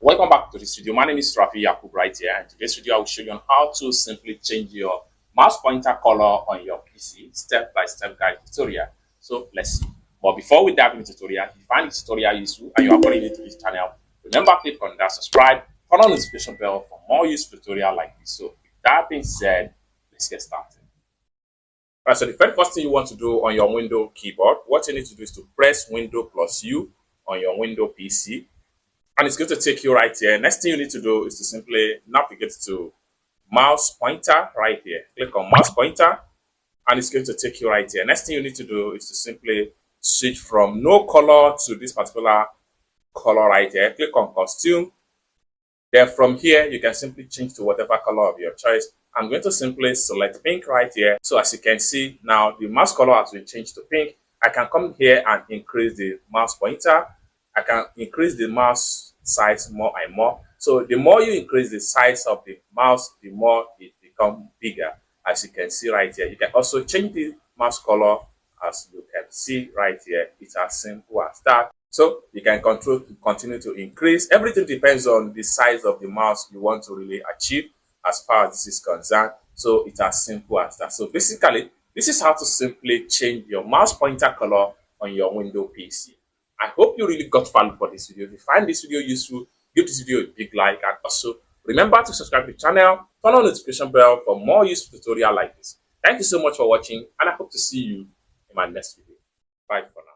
Welcome back to this video. My name is Rafi Yakub right here, and today's video I will show you on how to simply change your mouse pointer color on your PC, step-by-step guide tutorial. So let's see. But before we dive into the tutorial, if you find this tutorial useful and you are already new to this channel, remember click on that subscribe, turn on the notification bell for more useful tutorial like this. So with that being said, let's get started. Alright, so the very first thing you want to do on your Windows keyboard, what you need to do is to press Windows plus U on your Windows PC. And it's going to take you right here. Next thing you need to do is to simply navigate to mouse pointer right here. Click on mouse pointer and it's going to take you right here. Next thing you need to do is to simply switch from no color to this particular color right here. Click on costume. Then from here, you can simply change to whatever color of your choice. I'm going to simply select pink right here. So as you can see now, the mouse color has been changed to pink. I can come here and increase the mouse pointer. I can increase the mouse size more and more. So the more you increase the size of the mouse, the more it becomes bigger. As you can see right here, you can also change the mouse color. As you can see right here, it's as simple as that. So you can continue to increase. Everything depends on the size of the mouse you want to really achieve as far as this is concerned. So it's as simple as that. So basically, this is how to simply change your mouse pointer color on your Windows PC. I hope you really got value for this video. If you find this video useful, give this video a big like, and also remember to subscribe to the channel, turn on the notification bell for more useful tutorial like this. Thank you so much for watching, and I hope to see you in my next video. Bye for now.